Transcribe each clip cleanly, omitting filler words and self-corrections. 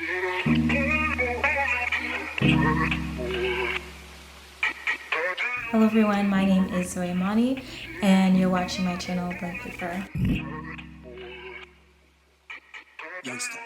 Hello everyone, my name is Zoe and you're watching my channel Blank Paper. Yngstr.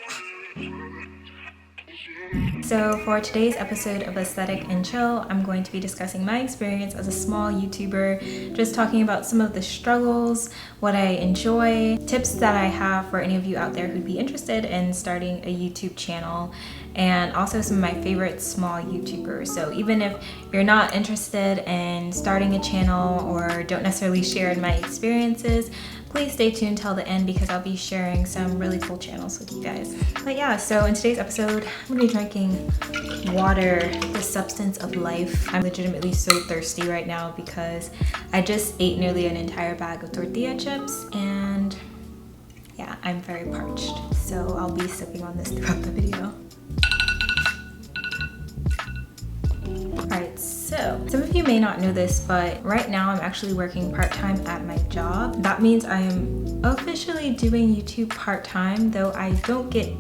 So for today's episode of Aesthetic and Chill, I'm going to be discussing my experience as a small YouTuber, just talking about some of the struggles, what I enjoy, tips that I have for any of you out there who'd be interested in starting a YouTube channel, and also some of my favorite small YouTubers. So even if you're not interested in starting a channel or don't necessarily share in my experiences, please stay tuned till the end because I'll be sharing some really cool channels with you guys. But yeah, so in today's episode, I'm gonna be drinking water, the substance of life. I'm legitimately so thirsty right now because I just ate nearly an entire bag of tortilla chips and yeah, I'm very parched. So I'll be sipping on this throughout the video. Alright, so some of you may not know this, but right now I'm actually working part-time at my job. That means I am officially doing YouTube part-time, though I don't get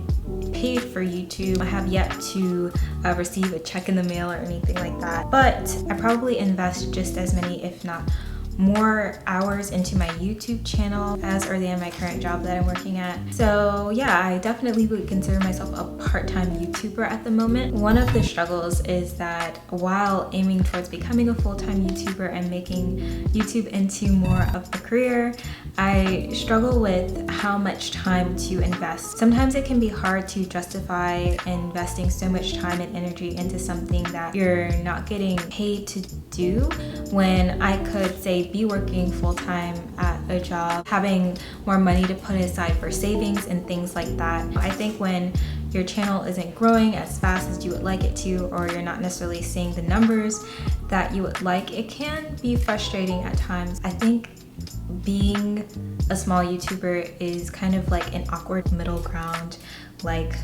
paid for YouTube. I have yet to receive a check in the mail or anything like that, but I probably invest just as many, if not more, hours into my YouTube channel as early in my current job that I'm working at. So yeah, I definitely would consider myself a part-time YouTuber at the moment. One of the struggles is that while aiming towards becoming a full-time YouTuber and making YouTube into more of a career, I struggle with how much time to invest. Sometimes it can be hard to justify investing so much time and energy into something that you're not getting paid to do, when I could say be working full-time at a job, having more money to put aside for savings and things like that. I think when your channel isn't growing as fast as you would like it to, or you're not necessarily seeing the numbers that you would like, it can be frustrating at times. I think being a small YouTuber is kind of like an awkward middle ground. Like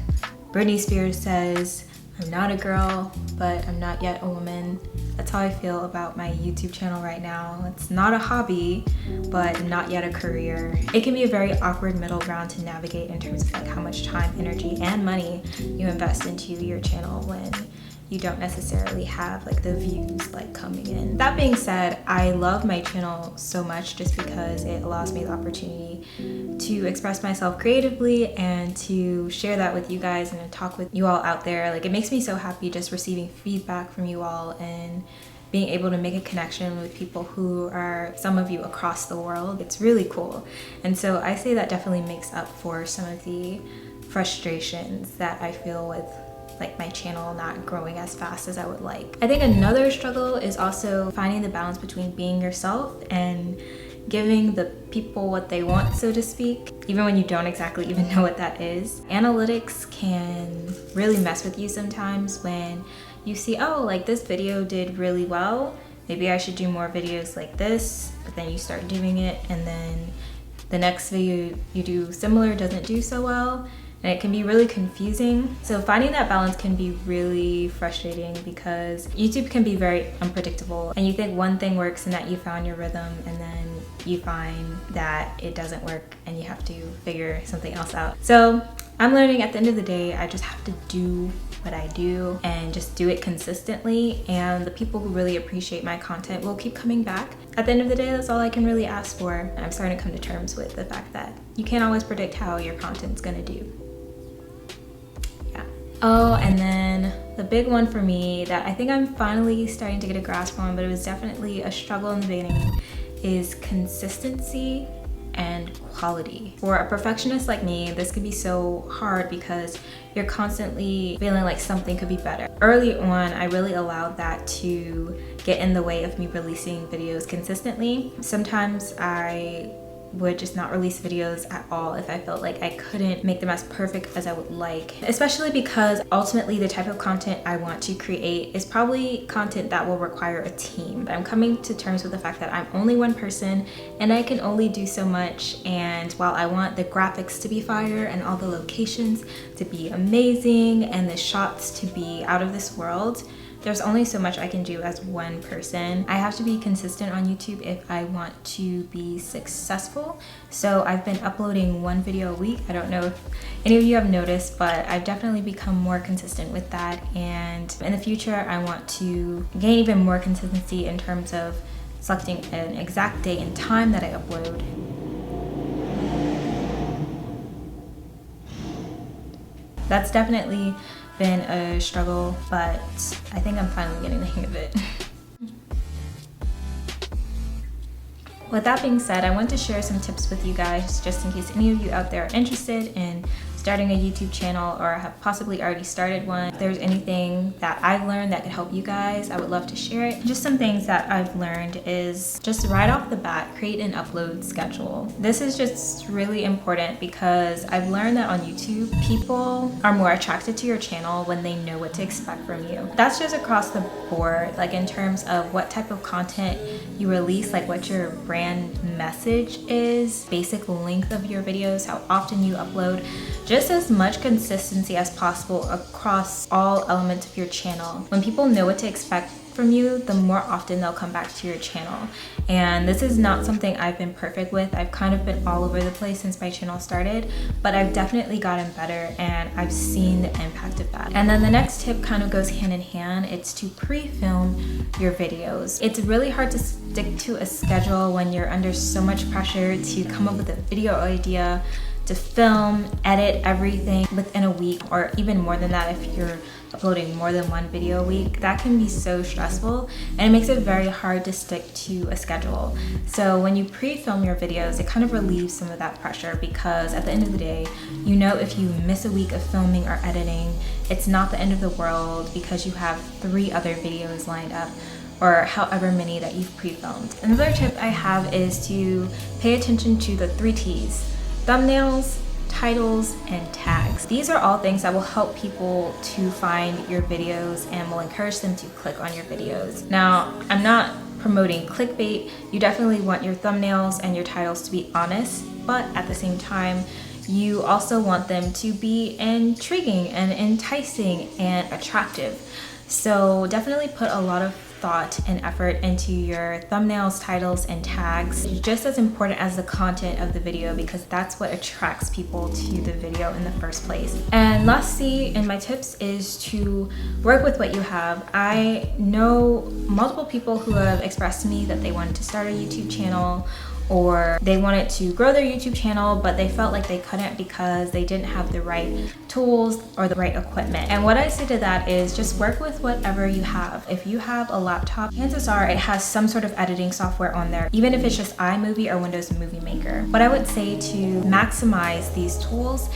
Britney Spears says, I'm not a girl, but I'm not yet a woman. That's how I feel about my YouTube channel right now. It's not a hobby, but not yet a career. It can be a very awkward middle ground to navigate in terms of like how much time, energy, and money you invest into your channel when you don't necessarily have like the views like coming in. That being said, I love my channel so much just because it allows me the opportunity to express myself creatively and to share that with you guys and to talk with you all out there. Like, it makes me so happy just receiving feedback from you all and being able to make a connection with people who are, some of you, across the world. It's really cool. And so I say that definitely makes up for some of the frustrations that I feel with like my channel not growing as fast as I would like. I think another struggle is also finding the balance between being yourself and giving the people what they want, so to speak, even when you don't exactly even know what that is. Analytics can really mess with you sometimes when you see, oh, like this video did really well, maybe I should do more videos like this, but then you start doing it and then the next video you do similar doesn't do so well. And it can be really confusing. So finding that balance can be really frustrating because YouTube can be very unpredictable and you think one thing works and that you found your rhythm, and then you find that it doesn't work and you have to figure something else out. So I'm learning at the end of the day, I just have to do what I do and just do it consistently, and the people who really appreciate my content will keep coming back. At the end of the day, that's all I can really ask for. I'm starting to come to terms with the fact that you can't always predict how your content's gonna do. Oh, and then the big one for me that I think I'm finally starting to get a grasp on, but it was definitely a struggle in the beginning, is consistency and quality. For a perfectionist like me, this could be so hard because you're constantly feeling like something could be better. Early on, I really allowed that to get in the way of me releasing videos consistently. Sometimes I would just not release videos at all if I felt like I couldn't make them as perfect as I would like, especially because ultimately the type of content I want to create is probably content that will require a team. I'm coming to terms with the fact that I'm only one person and I can only do so much, and while I want the graphics to be fire and all the locations to be amazing and the shots to be out of this world, there's only so much I can do as one person. I have to be consistent on YouTube if I want to be successful. So I've been uploading one video a week. I don't know if any of you have noticed, but I've definitely become more consistent with that. And in the future, I want to gain even more consistency in terms of selecting an exact day and time that I upload. That's definitely been a struggle, but I think I'm finally getting the hang of it. With that being said, I want to share some tips with you guys just in case any of you out there are interested in starting a YouTube channel or have possibly already started one. If there's anything that I've learned that could help you guys, I would love to share it. Just some things that I've learned is just right off the bat, create an upload schedule. This is just really important because I've learned that on YouTube, people are more attracted to your channel when they know what to expect from you. That's just across the board, like in terms of what type of content you release, like what your brand message is, basic length of your videos, how often you upload, just as much consistency as possible across all elements of your channel. When people know what to expect from you, the more often they'll come back to your channel. And this is not something I've been perfect with. I've kind of been all over the place since my channel started, but I've definitely gotten better and I've seen the impact of that. And then the next tip kind of goes hand in hand. It's to pre-film your videos. It's really hard to stick to a schedule when you're under so much pressure to come up with a video idea, to film, edit everything within a week, or even more than that if you're uploading more than one video a week. That can be so stressful and it makes it very hard to stick to a schedule. So when you pre-film your videos, it kind of relieves some of that pressure because at the end of the day, you know if you miss a week of filming or editing, it's not the end of the world because you have 3 other videos lined up or however many that you've pre-filmed. Another tip I have is to pay attention to the 3 T's. Thumbnails, titles, and tags. These are all things that will help people to find your videos and will encourage them to click on your videos. Now, I'm not promoting clickbait. You definitely want your thumbnails and your titles to be honest, but at the same time, you also want them to be intriguing and enticing and attractive. So definitely put a lot of thought and effort into your thumbnails, titles, and tags. It's just as important as the content of the video because that's what attracts people to the video in the first place. And lastly, in my tips is to work with what you have. I know multiple people who have expressed to me that they wanted to start a YouTube channel or they wanted to grow their YouTube channel, but they felt like they couldn't because they didn't have the right tools or the right equipment. And what I say to that is just work with whatever you have. If you have a laptop, chances are it has some sort of editing software on there, even if it's just iMovie or Windows Movie Maker. What I would say to maximize these tools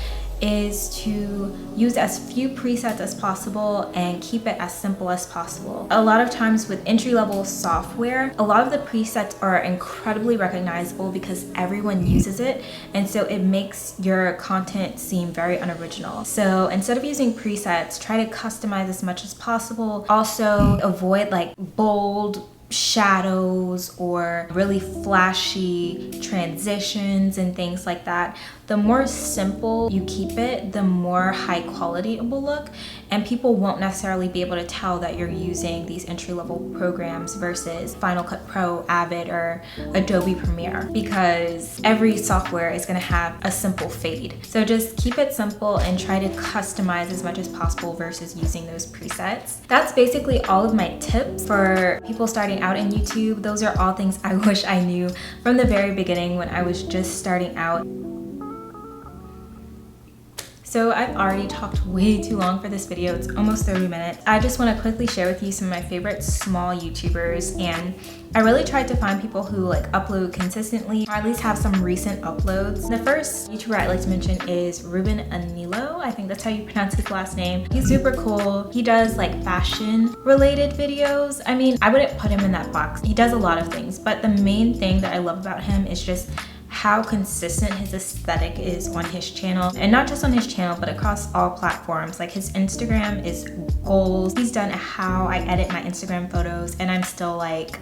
is to use as few presets as possible and keep it as simple as possible. A lot of times with entry-level software, a lot of the presets are incredibly recognizable because everyone uses it, and so it makes your content seem very unoriginal. So instead of using presets, try to customize as much as possible. Also avoid like bold shadows or really flashy transitions and things like that. The more simple you keep it, the more high quality it will look, and people won't necessarily be able to tell that you're using these entry-level programs versus Final Cut Pro, Avid, or Adobe Premiere, because every software is going to have a simple fade. So just keep it simple and try to customize as much as possible versus using those presets. That's basically all of my tips for people starting out in YouTube. Those are all things I wish I knew from the very beginning when I was just starting out. So I've already talked way too long for this video. It's almost 30 minutes. I just want to quickly share with you some of my favorite small YouTubers, and I really tried to find people who like upload consistently or at least have some recent uploads. The first YouTuber I'd like to mention is Reuben Enilo. I think that's how you pronounce his last name. He's super cool. He does like fashion related videos. I mean, I wouldn't put him in that box. He does a lot of things, but the main thing that I love about him is just how consistent his aesthetic is on his channel, and not just on his channel but across all platforms. Like his Instagram is goals. He's done how I edit my Instagram photos and I'm still like,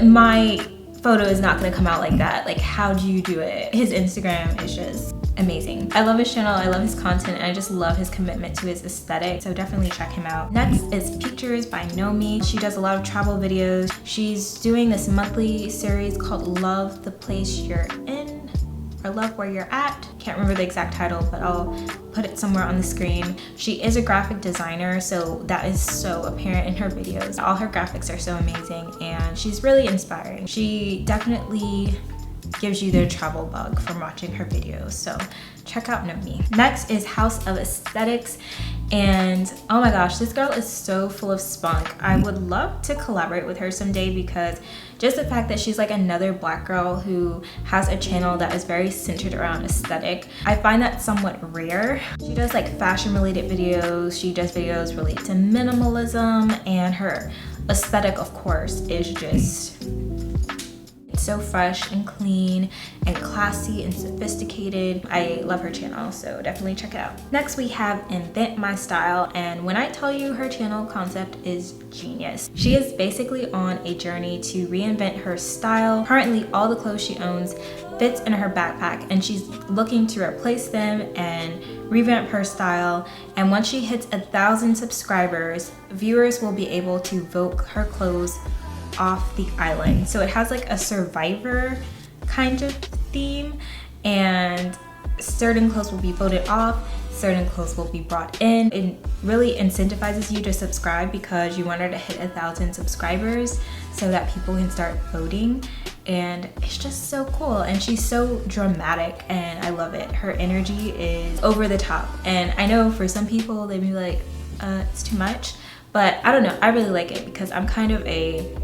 my photo is not gonna come out like that. Like, how do you do it? His Instagram is just amazing. I love his channel, I love his content, and I just love his commitment to his aesthetic, so definitely check him out. Next is Piquetures by Nomi. She does a lot of travel videos. She's doing this monthly series called Love the Place You're In, or Love Where You're At. Can't remember the exact title, but I'll put it somewhere on the screen. She is a graphic designer, so that is so apparent in her videos. All her graphics are so amazing, and she's really inspiring. She definitely gives you the travel bug from watching her videos, so check out Nomi. Next is House of Aesthetics, and oh my gosh, this girl is so full of spunk. I would love to collaborate with her someday, because just the fact that she's like another black girl who has a channel that is very centered around aesthetic, I find that somewhat rare. She does like fashion related videos, she does videos related to minimalism, and her aesthetic, of course, is just so fresh and clean and classy and sophisticated. I love her channel, so definitely check it out. Next we have Invent My Style, and when I tell you her channel concept is genius. She is basically on a journey to reinvent her style. Currently all the clothes she owns fits in her backpack, and she's looking to replace them and revamp her style. And once she hits 1,000 subscribers, viewers will be able to vote her clothes off the island. So it has like a Survivor kind of theme, and certain clothes will be voted off, certain clothes will be brought in. It really incentivizes you to subscribe, because you want her to hit 1,000 subscribers so that people can start voting. And it's just so cool, and she's so dramatic, and I love it. Her energy is over the top, and I know for some people they'd be like, it's too much, but I don't know, I really like it because I'm kind of a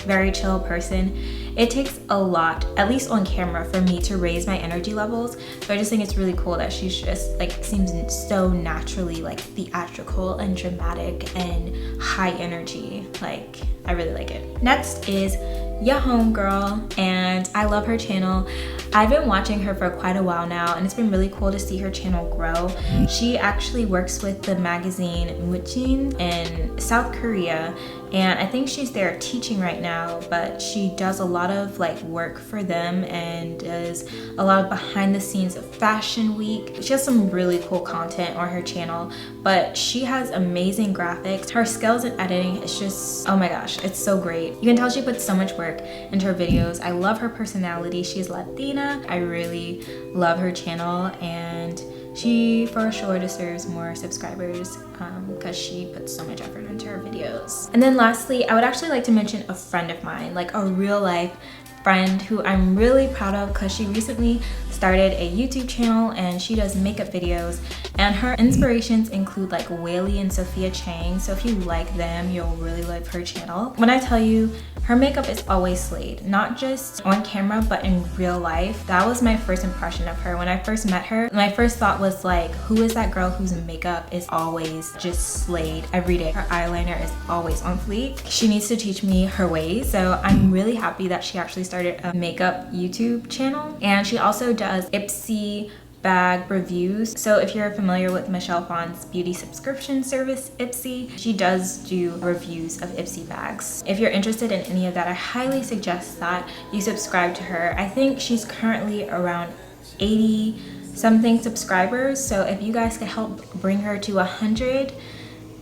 very chill person. It takes a lot, at least on camera, for me to raise my energy levels. So I just think it's really cool that she's just like seems so naturally like theatrical and dramatic and high energy. Like, I really like it. Next is Homegirl, and I love her channel. I've been watching her for quite a while now, and it's been really cool to see her channel grow. She actually works with the magazine Loungin in South Korea, and I think she's there teaching right now, but she does a lot of like work for them and does a lot of behind the scenes of Fashion Week. She has some really cool content on her channel, but she has amazing graphics. Her skills in editing is just, oh my gosh, it's so great. You can tell she puts so much work into her videos. I love her personality. She's Latina. I really love her channel, and she for sure deserves more subscribers because she puts so much effort into her videos. And then lastly, I would actually like to mention a friend of mine, like a real life friend who I'm really proud of, because she recently started a YouTube channel and she does makeup videos, and her inspirations include like Whaley and Sophia Chang. So if you like them, you'll really like her channel. When I tell you, her makeup is always slayed, not just on camera but in real life. That was my first impression of her. When I first met her, my first thought was like, who is that girl whose makeup is always just slayed every day? Her eyeliner is always on fleek. She needs to teach me her ways, so I'm really happy that she actually started a makeup YouTube channel. And she also does Ep3 bag reviews. So if you're familiar with Michelle Phan's beauty subscription service Ep3, she does do reviews of Ep3 bags. If you're interested in any of that, I highly suggest that you subscribe to her. I think she's currently around 80 something subscribers, so if you guys could help bring her to 100,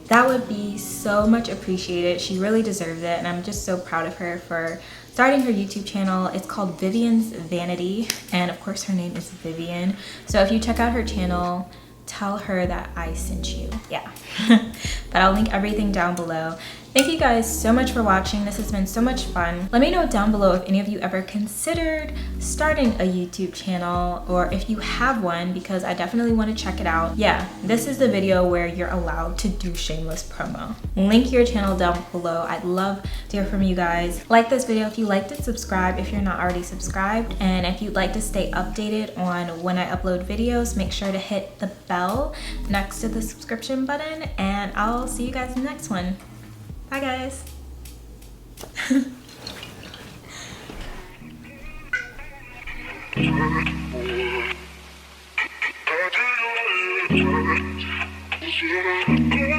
that would be so much appreciated. She really deserves it, and I'm just so proud of her for starting her YouTube channel. It's called Vivian's Vanity, and of course her name is Vivian. So if you check out her channel, tell her that I sent you. Yeah. But I'll link everything down below. Thank you guys so much for watching. This has been so much fun. Let me know down below if any of you ever considered starting a YouTube channel, or if you have one, because I definitely want to check it out. Yeah, this is the video where you're allowed to do shameless promo. Link your channel down below. I'd love to hear from you guys. Like this video if you liked it, subscribe if you're not already subscribed, and if you'd like to stay updated on when I upload videos, make sure to hit the bell next to the subscription button, and I'll see you guys in the next one. Bye guys. I